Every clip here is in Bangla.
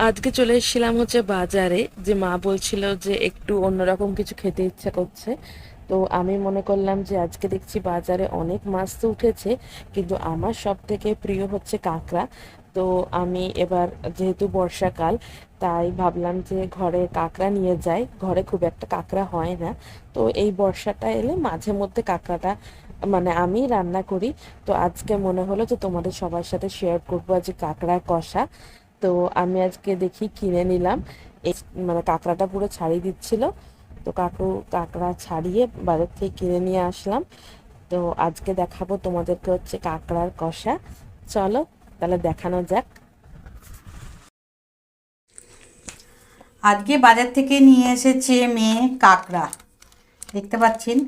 আজকে চলে এসেছিলাম হচ্ছে বাজারে, যে মা বলছিল যে একটু অন্যরকম কিছু খেতে ইচ্ছা করছে। তো আমি মনে করলাম যে আজকে দেখছি বাজারে অনেক মাছ তো উঠেছে, কিন্তু আমার সব থেকে প্রিয় হচ্ছে কাঁকড়া। তো আমি এবার, যেহেতু বর্ষাকাল, তাই ভাবলাম যে ঘরে কাঁকড়া নিয়ে যাই। ঘরে খুব একটা কাঁকড়া হয় না, তো এই বর্ষাটা এলে মাঝে মধ্যে কাঁকড়াটা মানে আমি রান্না করি। তো আজকে মনে হলো যে তোমাদের সবার সাথে শেয়ার করবো আজকে কাঁকড়া কষা। তো আমি আজকে দেখি কিনে নিলাম। এই মানে কাঁকড়াটা পুরো ছাড়িয়ে দিচ্ছিল, তো কাঁকড়া ছাড়িয়ে বাজার থেকে কিনে নিয়ে আসলাম। তো আজকে দেখাবো তোমাদেরকে হচ্ছে কাঁকড়ার কষা। চলো তাহলে দেখানো যাক। আজকে বাজার থেকে নিয়ে এসেছে মেয়ে কাঁকড়া। দেখতে পাচ্ছেন,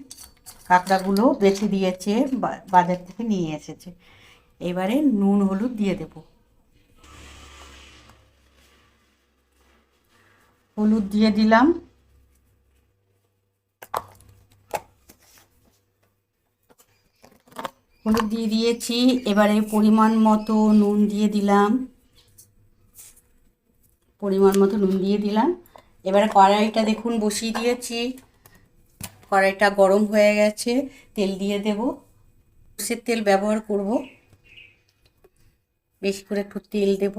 কাঁকড়াগুলো বেছে দিয়েছে, বাজার থেকে নিয়ে এসেছে। এবারে নুন হলুদ দিয়ে দেব। হলুদ দিয়ে দিলাম, হলুদ দিয়ে দিয়েছি। এবারে পরিমাণ মতো নুন দিয়ে দিলাম, এবারে কড়াইটা দেখুন বসিয়ে দিয়েছি। কড়াইটা গরম হয়ে গেছে, তেল দিয়ে দেব। সর্ষের তেল ব্যবহার করব, বেশি করে একটু তেল দেব।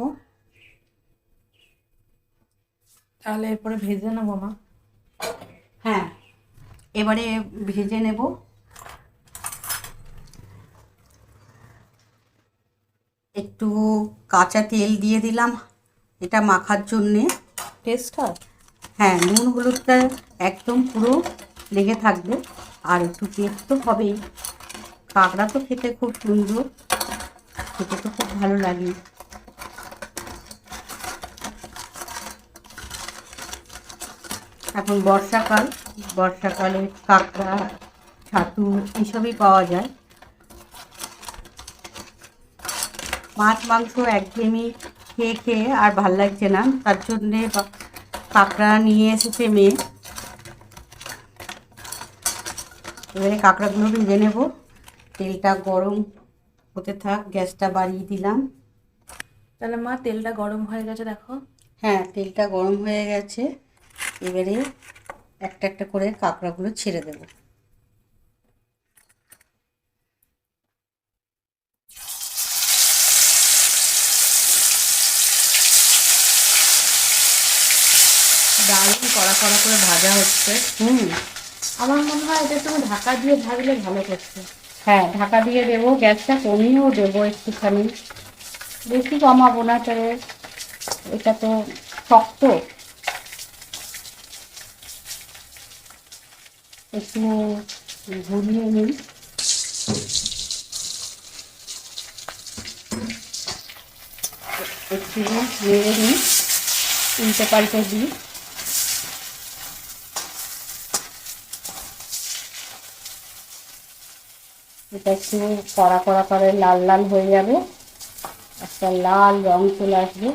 তাহলে এরপরে ভেজে নেবো মা। হ্যাঁ, এবারে ভেজে নেব। একটু কাঁচা তেল দিয়ে দিলাম, এটা মাখার জন্যে। টেস্ট হয়। হ্যাঁ, নুন হলুদটা একদম পুরো লেগে থাকবে, আর একটু টেস্ট তো হবেই। কাঁকড়া তো খেতে খুব সুন্দর, খেতে তো খুব ভালো লাগে। এখন বর্ষাকাল, বর্ষাকালে কাঁকড়া, ছাতু এসবই পাওয়া যায়। মাছ মাংস একঘেয়েমি খেয়ে খেয়ে আর ভাল লাগছে না, তার জন্যে কাঁকড়া নিয়ে এসেছে মেয়ে। এবারে কাঁকড়াগুলো ভেজে নেব। তেলটা গরম হতে থাক, গ্যাসটা বাড়িয়ে দিলাম। তাহলে মা, তেলটা গরম হয়ে গেছে দেখো। হ্যাঁ, তেলটা গরম হয়ে গেছে। এবারে একটা একটা করে কাঁকড়াগুলো ছেড়ে দেব। দারুণ কড়া কড়া করে ভাজা হচ্ছে। আমার মনে হয় এটা তুমি ঢাকা দিয়ে ভাজলে ভালো করছে। হ্যাঁ, ঢাকা দিয়ে দেবো, গ্যাসটা কমিয়েও দেবো একটুখানি, বেশি কমাবো না, তবে এটা তো শক্ত। একটু ঘুরিয়ে নিই। একটু নেড়ে নিই, উল্টে পাল্টে দিই। এটা একটু কড়া কড়া করে লাল লাল হয়ে যাবে, একটা লাল রং চলে আসবে।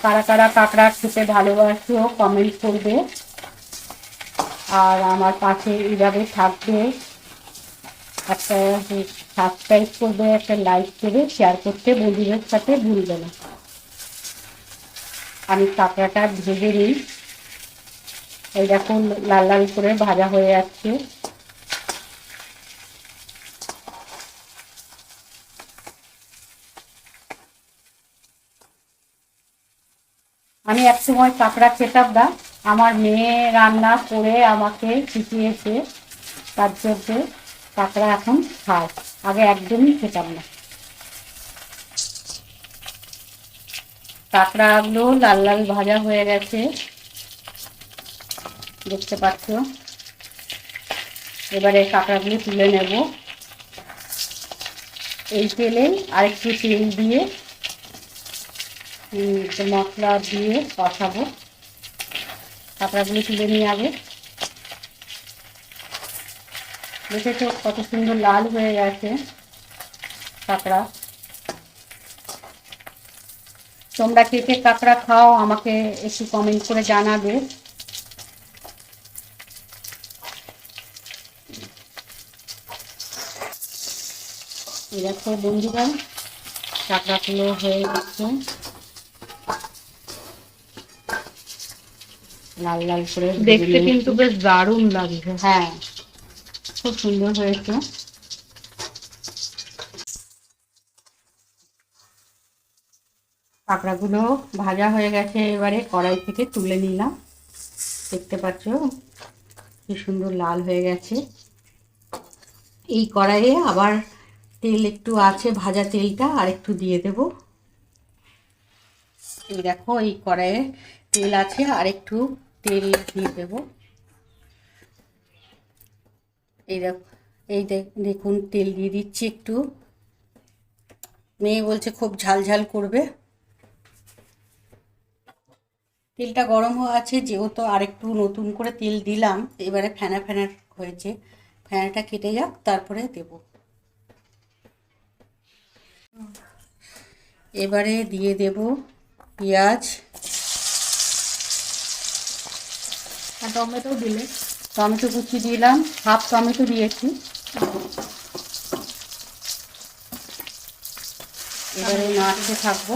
কারা কারা কাঁকড়া খেতে ভালোবাসো কমেন্ট করবে, আর আমার পাশে এইভাবে থাকবে। একটা সাবস্ক্রাইব করবে, একটা লাইক দেবে, শেয়ার করতে বন্ধুদের সাথে ভুলবে না। আমি কাঁকড়াটা ভেজে নিই। এই দেখুন লাল লাল করে ভাজা হয়ে যাচ্ছে। আমি এক সময় কাঁকড়া খেতাম না, আমার মেয়ে রান্না করে আমাকে শিখিয়েছে, তার জন্য কাঁকড়া এখন খাই, আগে একদমই খেতাম না। কাঁকড়াগুলো লাল লাল ভাজা হয়ে গেছে, দেখতে পাচ্ছ। এবারে কাঁকড়াগুলো তুলে নেব। এই তেলে আরেকটু তেল দিয়ে মশলা দিয়ে কষাবো। কাঁকড়াগুলো তুলে নিয়ে আগে, দেখেছো কত সুন্দর লাল হয়ে গেছে কাঁকড়া। তোমরা কে কে কাঁকড়া খাও আমাকে একটু কমেন্ট করে জানাবে। এই দেখো বন্ধুরা, কাঁকড়াগুলো হয়ে গেছে, লাল লাল করে দেখতে কিন্তু বেশ দারুণ লাগছে। হ্যাঁ, খুব সুন্দর হয়েছে। কাঁকড়াগুলো ভাজা হয়ে গেছে, এবারে কড়াই থেকে তুলে নিলাম। দেখতে পাচ্ছ কি সুন্দর লাল হয়ে গেছে। এই কড়াইয়ে আবার তেল একটু আছে, ভাজা তেলটা আর একটু দিয়ে দেব। এই দেখো, এই কড়াইয়ে তেল আছে, আর একটু তেল দিয়ে দেব। এই দেখো, এই দেখুন তেল দিয়ে দিচ্ছি একটু। মেয়ে বলছে খুব ঝাল ঝাল করবে। তেলটা গরম হয়ে আছে যেহেতু, আর একটু নতুন করে তেল দিলাম। এবারে ফেনা ফেনা হয়েছে, ফেনাটা কেটে যাক তারপরে দেব। এবারে দিয়ে দেব পেঁয়াজ। আর টমেটো দিলে? টমেটো কুচি দিলাম, হাফ টমেটো দিয়েছি। এবারে নাড়তে থাকবো।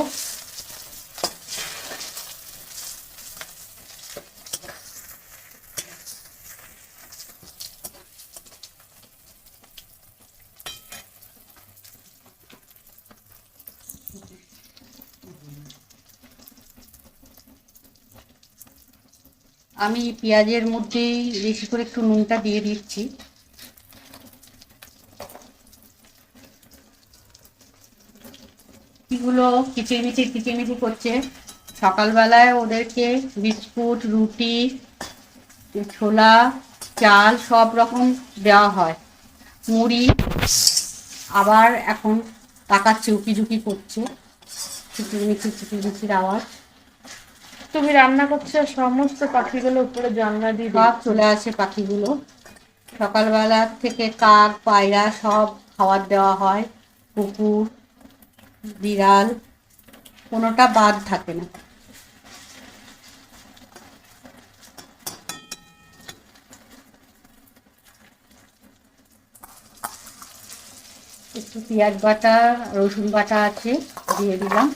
আমি পেঁয়াজের মধ্যেই বেশি করে একটু নুনটা দিয়ে দিচ্ছি। এগুলো কিচিরমিচির করছে। সকালবেলায় ওদেরকে বিস্কুট, রুটি, ছোলা, চাল সব রকম দেওয়া হয়, মুড়ি। আবার এখন তাকাচ্ছে, উকিঝুঁকি করছে, চিকিমিচির আওয়াজ। তুমি রান্না করছো, সমস্ত পাখিগুলো উপরে জানলা দিয়ে সব চলে আসে পাখিগুলো। সকালবেলা থেকে কাক, পায়রা সব খাবার দেওয়া হয়। কুকুর, বিড়াল, কোনোটা বাদ থাকে না। একটু পেঁয়াজ বাটা, রসুন বাটা আছে, দিয়ে দিলাম।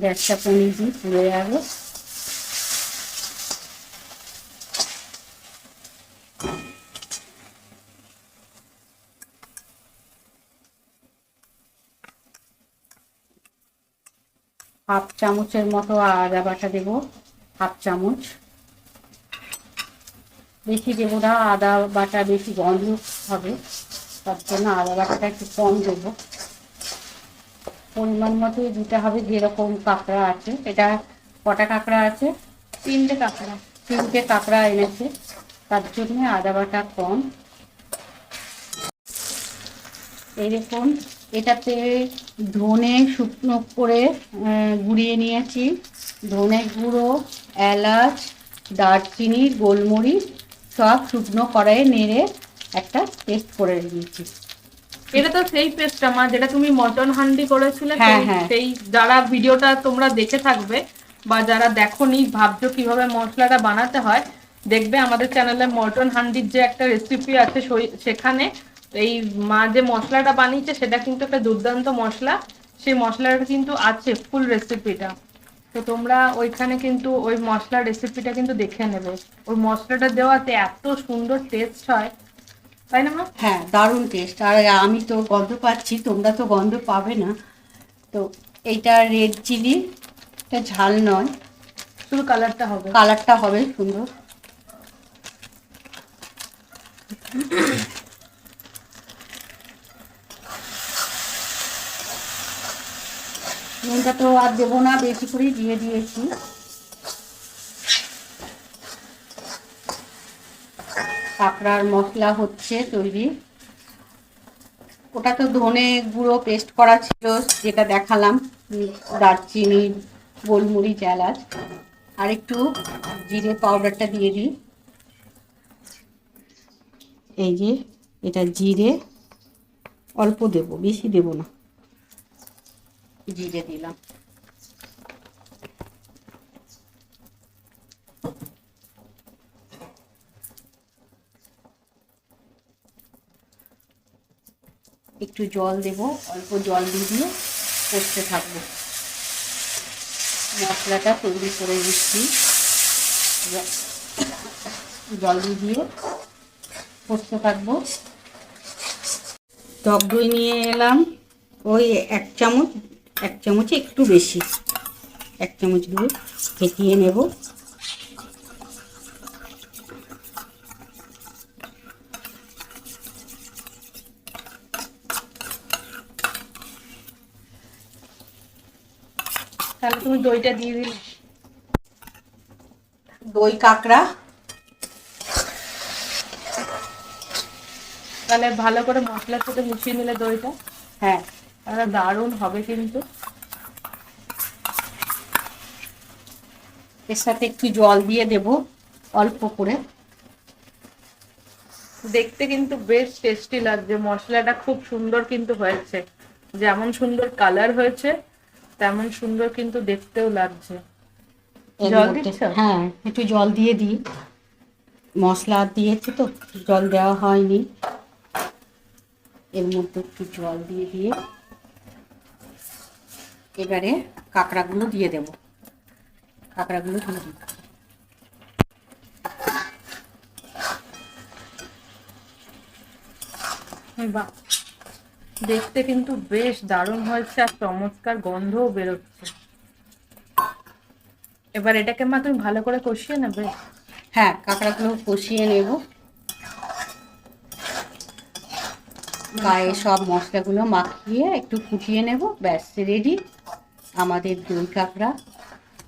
গ্যাসটা কমিয়ে দিই, পুড়ে যাবে। হাফ চামচের মতো আদা বাটা দেবো, হাফ চামচ। বেশি দেবো না, আদা বাটা বেশি গন্ধ হবে, তার জন্য আদা বাটাটা একটু কম দেবো। পরিমাণ মতো দিতে হবে, যেরকম কাঁকড়া আছে। এটা কটা কাঁকড়া আছে? 3টে কাঁকড়া। 3টে কাঁকড়া এনেছে, তার জন্য আদা বাটা কম। এই দেখুন, এটাতে ধনে শুকনো করে গুঁড়িয়ে নিয়েছি। ধনে গুঁড়ো, এলাচ, দারচিনি, গোলমরিচ সব শুকনো কড়াইয়ে নেড়ে একটা পেস্ট করে দিয়েছি। এটা তো সেই পেস্টটা মা, যেটা তুমি মটন হান্ডি করেছিলে। হ্যাঁ, হ্যাঁ। সেই যারা ভিডিওটা তোমরা দেখে থাকবে বা যারা দেখোনি, ভাবছো কিভাবে মশলাটা বানাতে হয়, দেখবে আমাদের চ্যানেলে মটন হান্ডির যে একটা রেসিপি আছে, সেখানে এই মা যে মশলাটা বানিয়েছে সেটা কিন্তু একটা দুর্দান্ত মশলা। সেই মশলাটা কিন্তু আছে, ফুল রেসিপিটা। তো তোমরা ওইখানে কিন্তু ওই মশলার রেসিপিটা কিন্তু দেখে নেবে। ওই মশলাটা দেওয়াতে এত সুন্দর টেস্ট হয়, তাই না মা? হ্যাঁ, দারুণ টেস্ট। আর আমি তো গন্ধ পাচ্ছি, তোমরা তো গন্ধ পাবে না। তো এইটা রেড চিলি, এটা ঝাল নয়, শুধু কালারটা হবে। কালারটা হবে সুন্দর। নুনটা তো আর দেবো না, বেশি করেই দিয়ে দিয়েছি। কাঁকড়ার মশলা হচ্ছে তৈরি। ওটা তো ধনে গুঁড়ো পেস্ট করা ছিল, যেটা দেখালাম, দারচিনি, গোলমরিচ, এলাচ। আর একটু জিরে পাউডারটা দিয়ে দিই। এই যে এটা জিরে অল্প দেব, বেশি দেব না, জিরে দিলাম। একটু জল দেব, অল্প জল দিয়ে কষতে থাকবো। মশলাটা তৈরি করে দিচ্ছি, জল দিয়ে কষতে থাকবো। টক দই নিয়ে এলাম, ওই 1 চামচ, 1 চামচে একটু বেশি, 1 চামচ দিয়ে ফেটিয়ে নেব। তাহলে তুমি দইটা দিয়ে দিলে। দই কাঁকড়া, তাহলে ভালো করে মশলার সাথে মিশিয়ে নিলে দইটা, হ্যাঁ তাহলে দারুণ হবে কিন্তু। এর সাথে একটু জল দিয়ে দেব অল্প করে। দেখতে কিন্তু বেশ টেস্টি লাগছে, মশলাটা খুব সুন্দর কিন্তু হয়েছে, যেমন সুন্দর কালার হয়েছে তেমন সুন্দর কিন্তু দেখতেও লাগছে। এর জল মধ্যে দিচ্ছ? হ্যাঁ একটু জল দিয়ে দিই, মশলা দিয়েছি তো জল দেওয়া হয়নি। এর মধ্যে একটু জল দিয়ে এবারে কাঁকড়াগুলো দিয়ে দেব, কাঁকড়াগুলো দিয়ে দিই। বাহ, দেখতে কিন্তু বেশ দারুণ হয়েছে আর চমৎকার গন্ধও বেরোচ্ছে। এবার এটাকে মা তুমি ভালো করে কষিয়ে নেবে। হ্যাঁ কাঁকড়াগুলো কষিয়ে নেব, গায়ে সব মশলাগুলো মাখিয়ে একটু ফুটিয়ে নেব, ব্যাস রেডি আমাদের দই কাঁকড়া।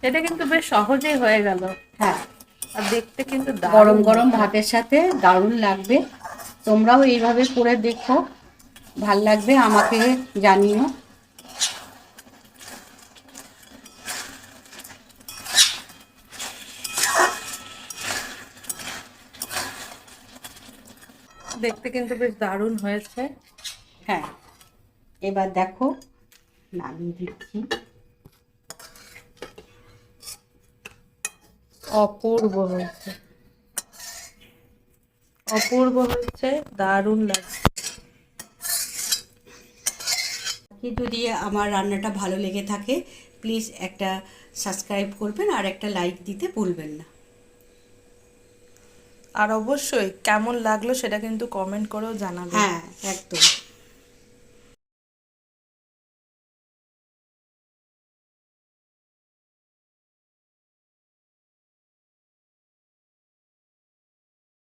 এটা কিন্তু বেশ সহজেই হয়ে গেল। হ্যাঁ আর দেখতে কিন্তু গরম দারুণ গরম হয়েছে। ভাতের সাথে দারুণ লাগবে। তোমরাও এইভাবে করে দেখো, ভাল লাগবে, আমাকে জানিও। দেখতে কিন্তু বেশ দারুণ হয়েছে। হ্যাঁ এবার দেখো নামিয়ে দিচ্ছি। অপূর্ব হয়েছে, অপূর্ব হয়েছে, দারুণ লাগছে। যদি আমার রান্নাটা ভালো লেগে থাকে প্লিজ একটা সাবস্ক্রাইব করবেন আর একটা লাইক দিতে ভুলবেন না। আর অবশ্যই কেমন লাগলো সেটা কিন্তু কমেন্ট করেও জানাবেন। হ্যাঁ একদম।